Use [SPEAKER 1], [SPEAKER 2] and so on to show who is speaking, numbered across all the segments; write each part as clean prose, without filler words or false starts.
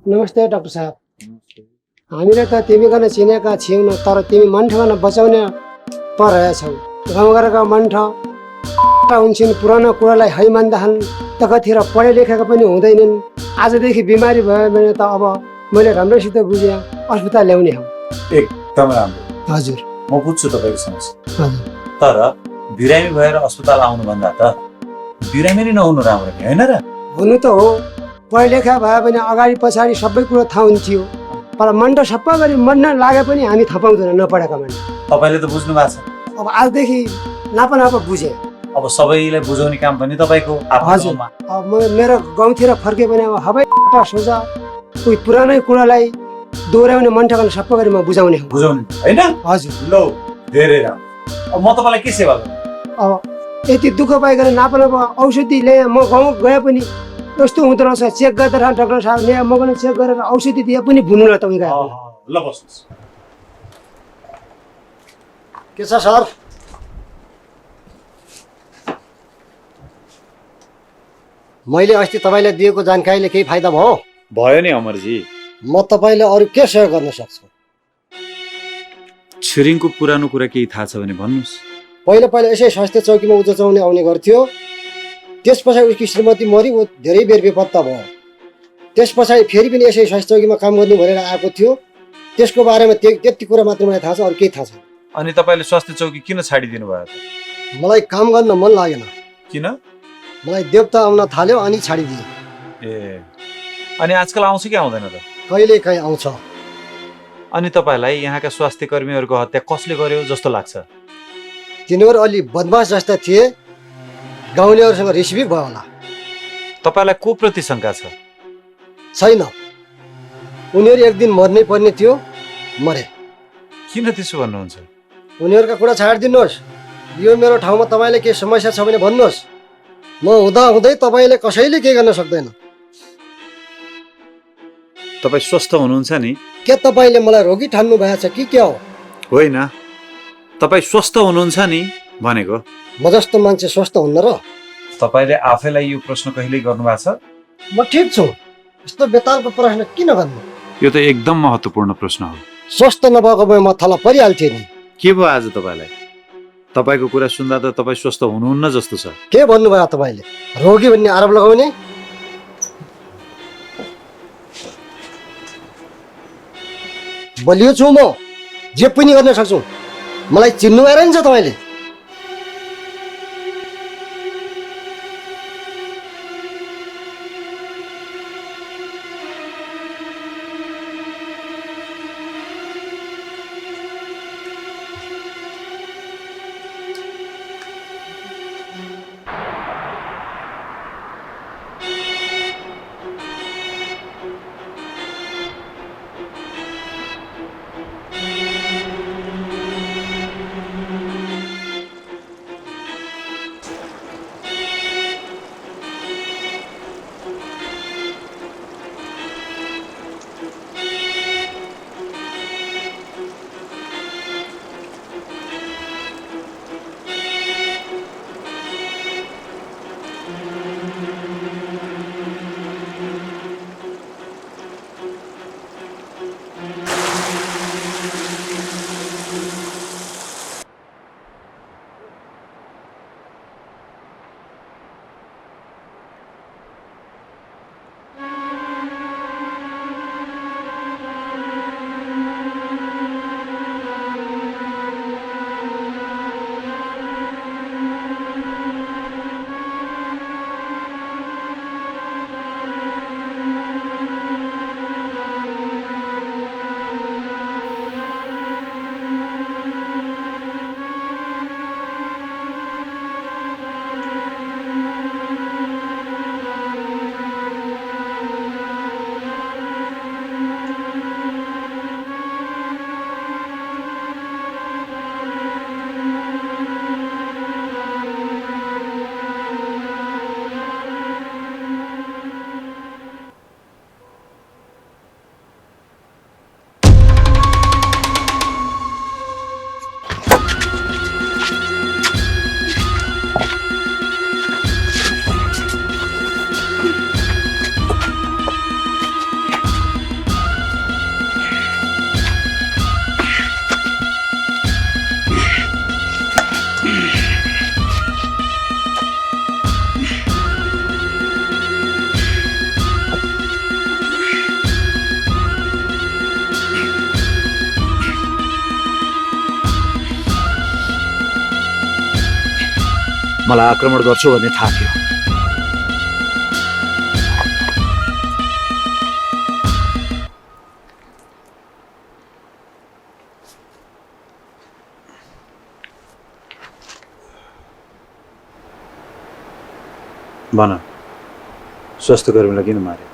[SPEAKER 1] नमस्ते डाक्टर साहब। हामीले त तिमी गर्न चिनेका थियौँ तर तिमी मन ठाउँमा बचाउने परेछौ। गाउँघरका मन्ठ हुन्छन्, पुरानो कुरालाई है मान्दाछन् त कतिखेर पढे लेखेका पनि हुँदैनन्। आजदेखि बिमारी भयो भने त अब मैले राम्रोसित बुझेँ अस्पताल ल्याउने हौ।
[SPEAKER 2] एकदम राम्रो।
[SPEAKER 1] हजुर
[SPEAKER 2] म बुझ्छु तपाईँको समस्या,
[SPEAKER 1] हजुर
[SPEAKER 2] तर बिरामी भएर अस्पताल आउनुभन्दा त बिरामी नै नहुनु राम्रो नि, होइन र?
[SPEAKER 1] हुनु त हो, पढे लेखा भयो भने अगाडि पछाडि सबै कुरो थाहा हुन्थ्यो। तर मन्ट सबै गरी मन लागे पनि हामी थाहा पाउँदैन नपढेका मन्ट।
[SPEAKER 2] तपाईँले त बुझ्नु भएको छ।
[SPEAKER 1] अब आजदेखि नापा बुझेँ।
[SPEAKER 2] अब सबैलाई बुझाउने काम पनि तपाईँको
[SPEAKER 1] हजुर।
[SPEAKER 2] आफ्नो।
[SPEAKER 1] अब मेरो गाउँतिर फर्के भने अब हबै सोचा कोही पुरानै कुरालाई दोहोऱ्याउने मन ठेगाना सबै गरी म बुझाउने हो।
[SPEAKER 2] बुझाउने होइन?
[SPEAKER 1] हजुर।
[SPEAKER 2] ल धेरै राम्रो। अब म तपाईँलाई के सेवा गर्नु?
[SPEAKER 1] अब यति दुःख पाइकन नापा औषधि ल्याएँ, म गाउँ गए पनि यस्तो हुँदो रहेछ, चेक गर्दा डाक्टर साहब ल्याए, म पनि चेक गरेर औषधि दिए पनि भुनु ल तपाईँ गए।
[SPEAKER 2] ल बस्नुहोस्।
[SPEAKER 1] के छ सर? मैले अस्ति तपाईँलाई दिएको जानकारीले केही फाइदा भयो?
[SPEAKER 2] भयो नि अमरजी।
[SPEAKER 1] म तपाईँलाई अरू के सहयोग गर्न सक्छु?
[SPEAKER 2] छिरिङको पुरानो कुरा केही थाहा छ भने भन्नुहोस्।
[SPEAKER 1] पहिला यसै स्वास्थ्य चौकीमा उच्च चलाउने आउने गर्थ्यो। त्यस पछाडि उसकी श्रीमती मरि, ऊ धेरै बेर बेपत्ता भयो। त्यस पछाडि फेरि पनि यसै स्वास्थ्य चौकीमा काम गर्नु भनेर आएको थियो। त्यसको बारेमा त्यति कुरा मात्र मलाई थाहा छ, अरू केही थाहा छैन।
[SPEAKER 2] अनि तपाईँले स्वास्थ्य चौकी किन छाडिदिनु भयो त?
[SPEAKER 1] मलाई काम गर्न मन लागेन।
[SPEAKER 2] किन?
[SPEAKER 1] मलाई देवता आउन थाल्यो अनि छाडिदिएँ।
[SPEAKER 2] ए, अनि आजकल आउँछ कि आउँदैन त?
[SPEAKER 1] कहिले काहीँ आउँछ।
[SPEAKER 2] अनि तपाईँलाई यहाँका स्वास्थ्य कर्मीहरूको हत्या कसले गर्यो जस्तो लाग्छ?
[SPEAKER 1] तिनीहरू अलि बदमास जस्ता थिए, गाउँलेहरूसँग रिसबिक भयो होला।
[SPEAKER 2] तपाईँलाई को प्रति शङ्का छ?
[SPEAKER 1] छैन, उनीहरू एक दिन मर्नै पर्ने थियो, मरे।
[SPEAKER 2] किन त्यसो भन्नुहुन्छ?
[SPEAKER 1] उनीहरूका कुरा छाडिदिनुहोस्। यो मेरो ठाउँमा तपाईँले केही समस्या छ भने भन्नुहोस्। म हुँदै तपाईँले कसैले केही गर्न सक्दैन।
[SPEAKER 2] तपाईँ स्वस्थ हुनुहुन्छ नि?
[SPEAKER 1] के तपाईँले मलाई रोगी ठान्नु भएको छ कि क्या हो?
[SPEAKER 2] होइन, तपाईँ स्वस्थ हुनुहुन्छ नि भनेको।
[SPEAKER 1] म जस्तो मान्छे स्वस्थ हुन्न र?
[SPEAKER 2] तपाईँले आफैलाई यो प्रश्न कहिल्यै गर्नुभएको छ?
[SPEAKER 1] म ठिक छु, यस्तो बेतालको प्रश्न किन गर्नु?
[SPEAKER 2] यो त एकदम महत्त्वपूर्ण प्रश्न हो।
[SPEAKER 1] स्वस्थ नभएको भए म थला परिहाल्थेँ नि।
[SPEAKER 2] के भयो आज तपाईँलाई? तपाईँको कुरा सुन्दा त तपाईँ स्वस्थ हुनुहुन्न जस्तो छ।
[SPEAKER 1] के भन्नुभयो तपाईँले? रोगी भन्ने आरोप लगाउने? बलियो छु म, जे पनि गर्न सक्छु। मलाई चिन्नु आएर नि छ तपाईँले?
[SPEAKER 2] मलाई आक्रमण गर्छु भन्ने थाहा थियो। भन, स्वास्थ्य कर्मीलाई किन मारे?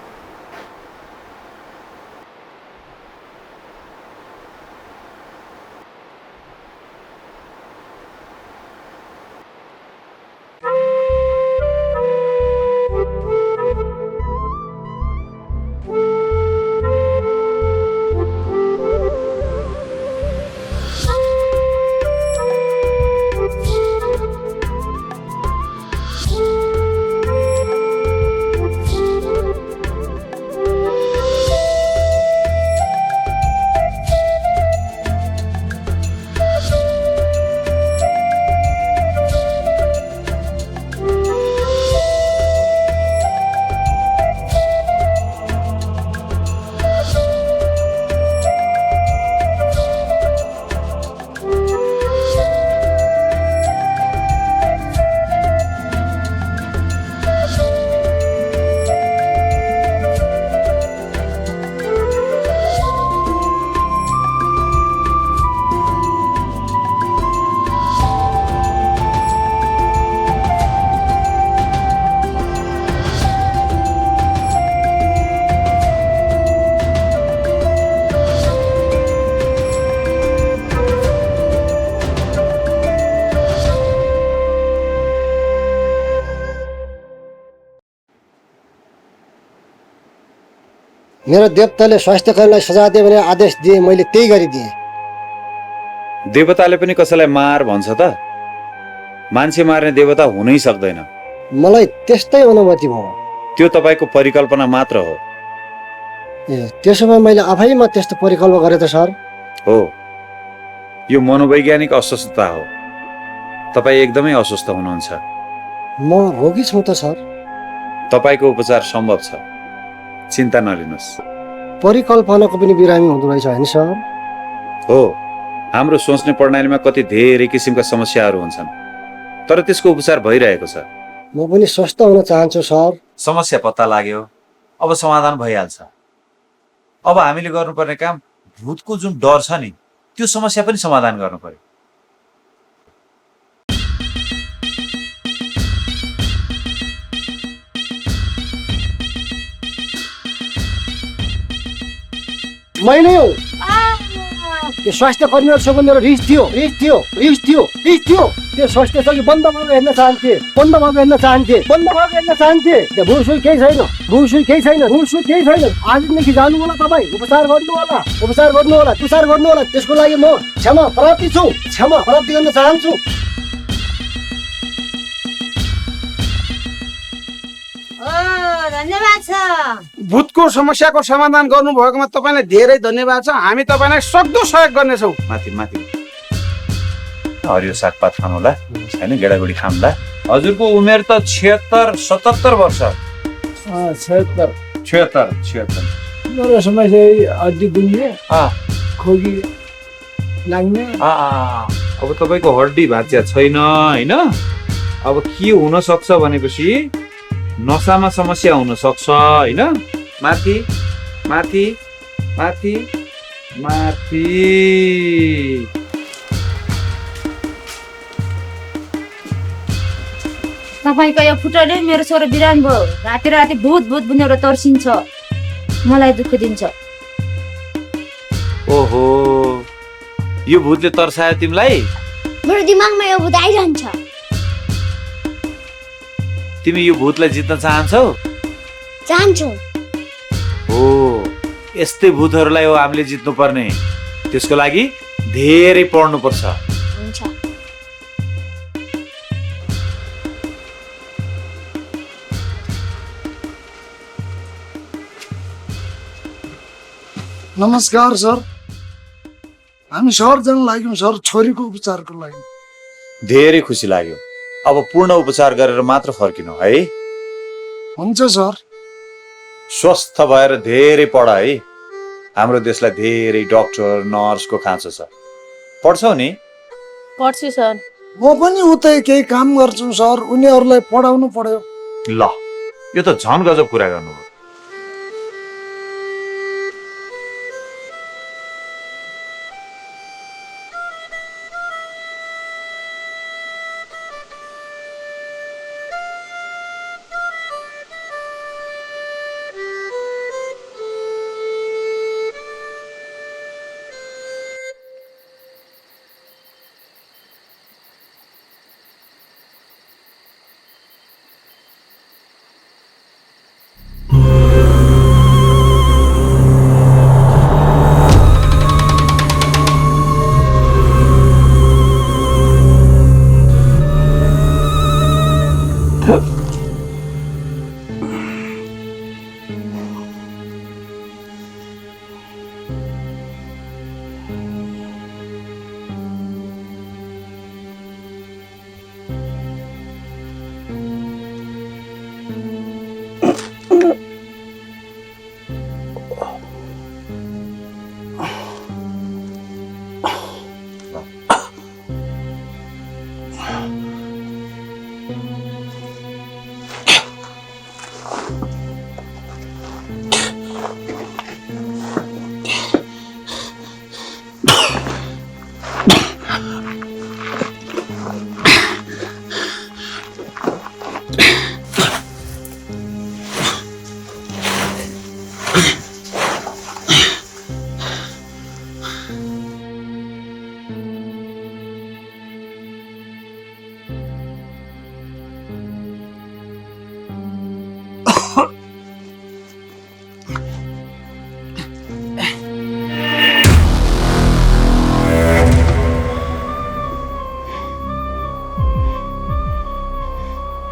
[SPEAKER 1] मेरो देवताले स्वास्थ्य कर्मीलाई सजाय दिए भने आदेश दिए, मैले त्यही गरिदिएँ।
[SPEAKER 2] देवताले पनि कसैलाई मार भन्छ त? मान्छे मार्ने देवता हुनै सक्दैन।
[SPEAKER 1] मलाई त्यस्तै अनुभूति भयो।
[SPEAKER 2] त्यो तपाईँको परिकल्पना मात्र हो।
[SPEAKER 1] ए, त्यसो भए मैले आफैमा त्यस्तो परिकल्पना गरेँ त सर?
[SPEAKER 2] हो, यो मनोवैज्ञानिक अस्वस्थता हो। तपाईँ एकदमै अस्वस्थ हुनुहुन्छ।
[SPEAKER 1] म रोगी छु त सर।
[SPEAKER 2] तपाईँको उपचार सम्भव छ, चिन्ता नलिनुहोस्।
[SPEAKER 1] परिकल्पनाको पनि बिरामी हुँदो रहेछ होइन सर?
[SPEAKER 2] हो, हाम्रो सोच्ने प्रणालीमा कति धेरै किसिमका समस्याहरू हुन्छन्, तर त्यसको उपचार भइरहेको छ।
[SPEAKER 1] म पनि स्वस्थ हुन चाहन्छु सर।
[SPEAKER 2] समस्या पत्ता लाग्यो, अब समाधान भइहाल्छ। अब हामीले गर्नुपर्ने काम भूतको जुन डर छ नि, त्यो समस्या पनि समाधान गर्नु पर्यो।
[SPEAKER 1] मैं नै हो। त्यो स्वास्थ्य कर्मीहरूसँग मेरो रिस थियो। त्यो स्वास्थ्य चौकी बन्द भएको हेर्न चाहन्थे। त्यो भुसुई केही छैन। आजदेखि जानु होला, तपाईँ उपचार गर्नु होला। त्यसको लागि म क्षमा प्राप्ति गर्न चाहन्छु।
[SPEAKER 3] धन्यवाद छ।
[SPEAKER 4] भूतको समस्याको समाधान गर्नुभएकोमा तपाईँलाई धेरै धन्यवाद छ। हामी तपाईँलाई सक्दो सहयोग गर्नेछौँ।
[SPEAKER 2] माथि हरियो सागपात खानुहोला, होइन गेडागुडी खानुहोला। हजुरको उमेर त 76-77 वर्ष। 76।
[SPEAKER 5] मेरो समस्या हड्डी दुख्ने, खोकी लाग्ने।
[SPEAKER 2] अब तपाईँको हड्डी भाँचिया छैन होइन? अब के हुन सक्छ भनेपछि नसामा समस्या हुन सक्छ होइन? माथि।
[SPEAKER 3] तपाईँको यो फुटोले मेरो छोरो बिरामी भयो। राति भूत भनेर तर्सिन्छ, मलाई दुःख दिन्छ।
[SPEAKER 2] ओहो, यो भूतले तर्सायो तिमीलाई?
[SPEAKER 3] मेरो दिमागमा यो भूत आइरहन्छ।
[SPEAKER 2] तिमी यो भूतलाई जित्न चाहन्छौ?
[SPEAKER 3] चाहन्छु।
[SPEAKER 2] हो, यस्तै भूतहरूलाई हो हामीले जित्नु पर्ने। त्यसको लागि धेरै पढ्नु पर्छ।
[SPEAKER 3] हुन्छ।
[SPEAKER 4] नमस्कार सर, हामी सहर जान लाग्यौँ सर, छोरीको उपचारको लागि।
[SPEAKER 2] धेरै खुसी लाग्यो। अब पूर्ण उपचार गरेर मात्र फर्किनु है।
[SPEAKER 4] हुन्छ सर।
[SPEAKER 2] स्वस्थ भएर धेरै पढ है। हाम्रो देशलाई धेरै डाक्टर नर्सको खाँचो छ। पढ्छौ नि?
[SPEAKER 3] पढ्छु सर।
[SPEAKER 6] म पनि उतै केही काम गर्छु सर, उनीहरूलाई पढाउनु पर्यो।
[SPEAKER 2] ल यो त झन गजब कुरा गर्नुभयो।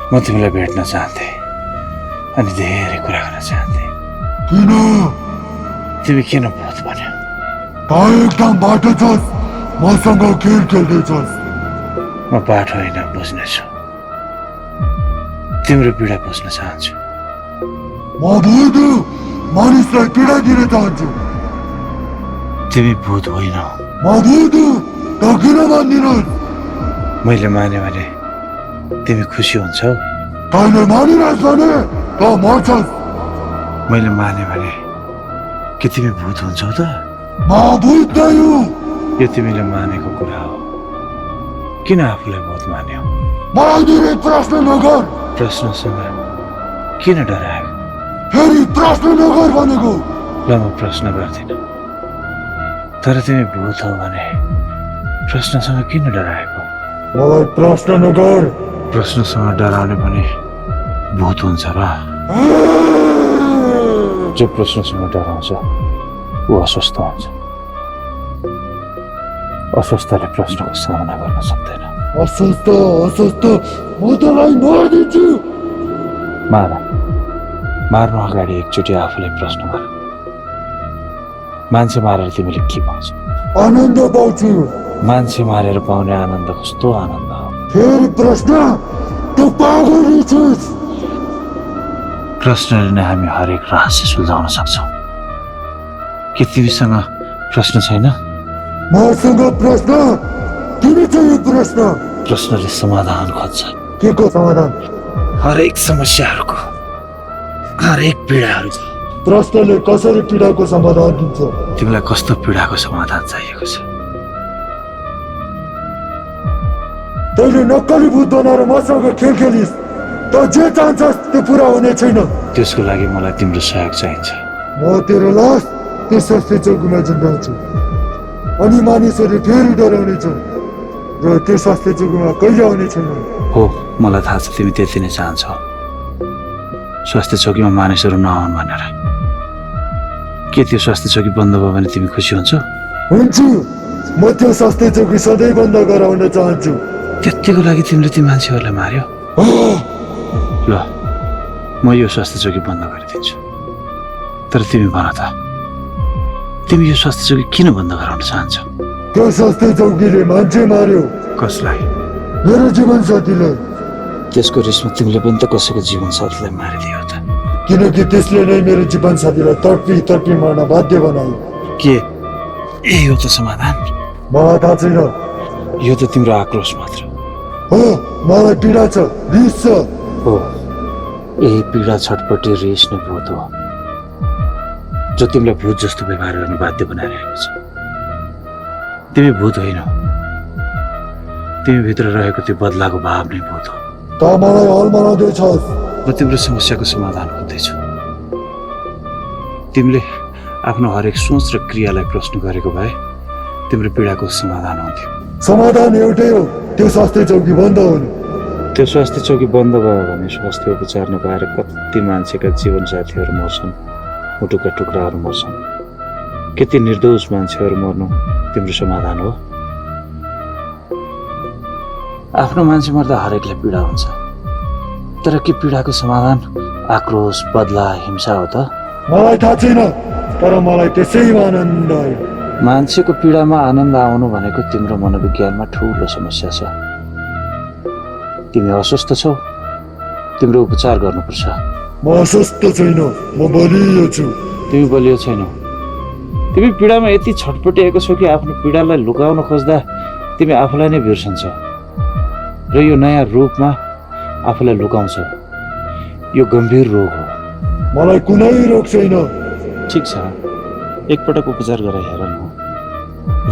[SPEAKER 7] म तिमीलाई भेट्न चाहन्थे अनि धेरै कुरा गर्न चाहन्थे।
[SPEAKER 8] किन?
[SPEAKER 7] तिमी किन भूत भन्यो?
[SPEAKER 8] एकदम बाटो छस्, मसँग खेल खेल्दैछस्।
[SPEAKER 7] म बाटो होइन बुझ्नेछु, तिम्रो पीडा बुझ्न चाहन्छु।
[SPEAKER 8] म भूत मानिसलाई पीडा दिन चाहन्छु।
[SPEAKER 7] तिमी भूत होइनौ।
[SPEAKER 8] म भूत त किन मान्दिनस्?
[SPEAKER 7] मैले माने भने तिमी खुसी हुन्छौ?
[SPEAKER 8] तैँले मानिनस् भने त मर्छस्।
[SPEAKER 7] मैले माने भने के तिमी भूत हुन्छौ त?
[SPEAKER 8] म भूत नै हुँ।
[SPEAKER 7] यो तिमीले मानेको कुरा हो, किन आफूलाई भूत मान्यौ?
[SPEAKER 8] मलाई धेरै प्रश्न नगर।
[SPEAKER 7] प्रश्नसँग किन डराएको?
[SPEAKER 8] फेरि प्रश्न नगर भनेको।
[SPEAKER 7] ल म प्रश्न गर्दिन, तर तिमी भूत हौ भने प्रश्नसँग किन डराएको?
[SPEAKER 8] मलाई प्रश्न नगर।
[SPEAKER 7] प्रश्नसँग डराउने पनि भूत हुन्छ र? जो प्रश्नसँग डराउँछ ऊ अस्वस्थ हुन्छ। अस्वस्थले प्रश्नको सामना गर्न सक्दैन।
[SPEAKER 8] अस्वस्थ अस्वस्थ म तँलाई मारिदिन्छु।
[SPEAKER 7] मार्नु अगाडि एकचोटि आफूलाई प्रश्न गर, मान्छे मारेर तिमीले के पाउँछौ?
[SPEAKER 8] आनन्द पाउँछु।
[SPEAKER 7] मान्छे मारेर पाउने आनन्द कस्तो आनन्द हो?
[SPEAKER 8] फेरि प्रश्न? त पागल छस्।
[SPEAKER 7] प्रश्नले नै हामी हरेक रहस्य सुल्झाउन सक्छौँ। के तिमीसँग प्रश्न छैन?
[SPEAKER 8] मसँग प्रश्न? किन चाहियो प्रश्न?
[SPEAKER 7] प्रश्नले समाधान खोज्छ।
[SPEAKER 8] के को समाधान?
[SPEAKER 7] हरेक समस्याहरूको, हरेक पीडाहरूको।
[SPEAKER 8] प्रश्नले कसरी पीडाको समाधान दिन्छ?
[SPEAKER 7] तिमीलाई कस्तो पीडाको समाधान चाहिएको छ?
[SPEAKER 8] तैँले नक्कली भूत बनाएर मसँग खेल खेलिस्, त जे चाहन्छस् त्यो पुरा हुने छैन।
[SPEAKER 7] त्यसको लागि मलाई तिम्रो सहयोग चाहिन्छ।
[SPEAKER 8] म तेरो लास त्यो स्वास्थ्य चौकीमा झुन्डाउँछु अनि मानिसहरू फेरि डराउनेछन् र त्यो स्वास्थ्य चौकीमा कहिले आउने छैन।
[SPEAKER 7] हो, मलाई थाहा छ तिमी त्यति नै चाहन्छौ, स्वास्थ्य चौकीमा मानिसहरू नआउन् भनेर। के त्यो स्वास्थ्य चौकी बन्द भयो भने तिमी खुसी हुन्छौ?
[SPEAKER 8] हुन्छु। म त्यो स्वास्थ्य चौकी सधैँ बन्द गराउन चाहन्छु।
[SPEAKER 7] त्यतिको लागि तिमीले ती मान्छेहरूलाई मार्यो? ल म यो स्वास्थ्य चौकी बन्द गरिदिन्छु, तर तिमी भन त, तिमी यो स्वास्थ्य चौकी किन बन्द गराउन चाहन्छौ?
[SPEAKER 8] त्यो स्वास्थ्य चौकीले मान्छे मार्यो।
[SPEAKER 7] कसलाई?
[SPEAKER 8] मेरो जीवनसाथीलाई।
[SPEAKER 7] त्यसको रिसमा तिमीले पनि त कसैको जीवनसाथीलाई मारिदियो त?
[SPEAKER 8] किनकि त्यसले नै मेरो जीवनसाथीलाई तडपी तडपी मर्न बाध्य बनायो।
[SPEAKER 7] के यो त समाधान?
[SPEAKER 8] मलाई थाहा छैन।
[SPEAKER 7] यो त तिम्रो आक्रोश मात्र।
[SPEAKER 8] हो मलाई पीडा छ रिस छ
[SPEAKER 7] हो यही पीडा छटपटी रिस नै भूत हो जो तिमीलाई भूत जस्तो व्यवहार गर्न बाध्य बनाइरहेको छ। तिमी भूत होइन, तिमी भित्र रहेको त्यो बदलाको भाव नै भूत हो।
[SPEAKER 8] त मलाई हल बनाउँदैछस्।
[SPEAKER 7] म तिम्रो समस्याको समाधान खोज्दैछु। तिमीले आफ्नो हरेक सोच र क्रियालाई प्रश्न गरेको भए तिम्रो पीडाको समाधान हुन्थ्यो।
[SPEAKER 8] समाधान एउटै हो, त्यो स्वास्थ्य चौकी बन्द हुनु।
[SPEAKER 7] त्यो स्वास्थ्य चौकी बन्द भयो भने स्वास्थ्य उपचार नपाएर कति मान्छेका जीवनसाथीहरू मर्छन्, मुटुका टुक्राहरू मर्छन्। कति निर्दोष मान्छेहरू मर्नु तिम्रो समाधान हो? आफ्नो मान्छे मर्दा हरेकलाई पीडा हुन्छ, तर के पीडाको समाधान आक्रोश, बदला, हिंसा हो त?
[SPEAKER 8] मलाई थाहा छैन, तर मलाई त्यसैमा आनन्द आयो।
[SPEAKER 7] मान्छेको पीडामा आनन्द आउनु भनेको तिम्रो मनोविज्ञानमा ठुलो समस्या छ। तिमी अस्वस्थ छौ, तिम्रो उपचार गर्नुपर्छ।
[SPEAKER 8] म अस्वस्थ छैन, म बलियो छु।
[SPEAKER 7] तिमी बलियो छैनौ। तिमी पीडामा यति छटपटिएको छौ कि आफ्नो पीडालाई लुकाउन खोज्दा तिमी आफूलाई नै बिर्सन्छौ र यो नयाँ रूपमा आफूलाई लुकाउँछौ। यो गम्भीर रोग हो।
[SPEAKER 8] मलाई कुनै रोग छैन।
[SPEAKER 7] ठिक छ, एकपटक उपचार गरेर हेर न।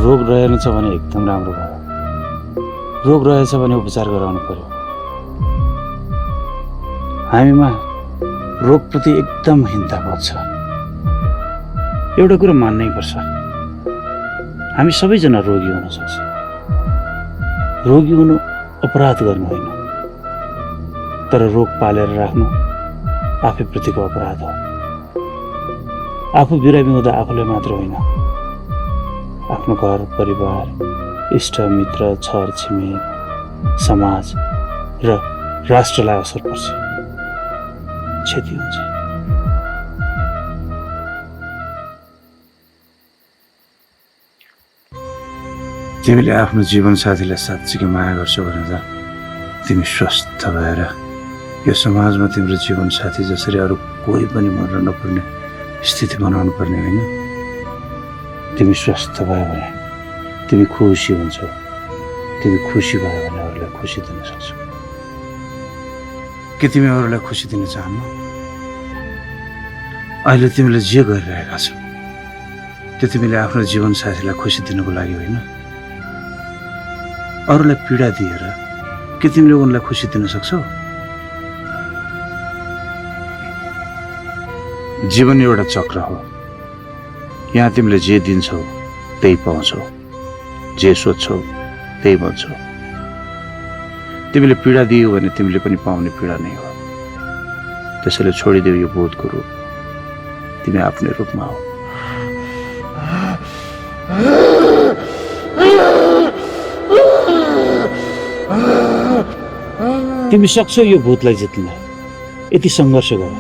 [SPEAKER 7] रोग रहेनछ भने एकदम राम्रो भयो। रोग रहेछ भने उपचार गराउनु पर्यो। हामीमा रोगप्रति एकदम हिंसावाद छ। एउटा कुरो मान्नै पर्छ, हामी सबैजना रोगी हुन सक्छ। रोगी हुनु अपराध गर्नु होइन, तर रोग पालेर राख्नु आफैप्रतिको अपराध हो। आफू बिरामी हुँदा आफूलाई मात्र होइन, आफ्नो घर परिवार, इष्ट मित्र, छर छिमेक, समाज र राष्ट्रलाई असर पर्छ, क्षति हुन्छ। तिमीले आफ्नो जीवनसाथीलाई साँच्चीकै माया गर्छौ भने त तिमी स्वस्थ भएर यो समाजमा तिम्रो जीवनसाथी जसरी अरू कोही पनि मर्न नपर्ने स्थिति बनाउनु पर्ने होइन। तिमी स्वस्थ भयो भने तिमी खुसी हुन्छौ। तिमी खुसी भयो भने अरूलाई खुसी दिन सक्छौ। के तिमी अरूलाई खुसी दिन चाहन्नौ? अहिले तिमीले जे गरिरहेका छौ त्यो तिमीले आफ्नो जीवनसाथीलाई खुसी दिनुको लागि होइन। अरूलाई पीडा दिएर के तिमीले उनलाई खुसी दिन सक्छौ? जीवन एउटा चक्र हो। यहाँ तिमीले जे दिन्छौ त्यही पाउँछौ, जे सोध्छौ त्यही भन्छौ। तिमीले पीडा दियौ भने तिमीले पनि पाउने पीडा नै हो। त्यसैले छोडिदेऊ यो बोधको रूप, तिमी आफ्नै रूपमा हो। तिमी सक्छौ यो भूतलाई जित्न। यति सङ्घर्ष गर,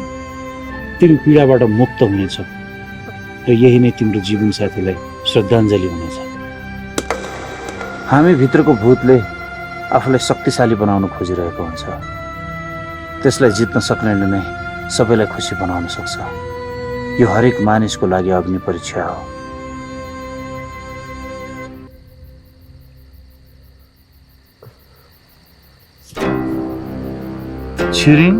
[SPEAKER 7] तिमी पीडाबाट मुक्त हुनेछौ र यही नै तिम्रो जीवनसाथीलाई श्रद्धाञ्जली हुनेछ। हामी भित्रको भूतले आफूलाई शक्तिशाली बनाउन खोजिरहेको हुन्छ। त्यसलाई जित्न सक्नेले नै सबैलाई खुसी बनाउन सक्छ। यो हरेक मानिसको लागि अग्नि परीक्षा हो। छिरिङ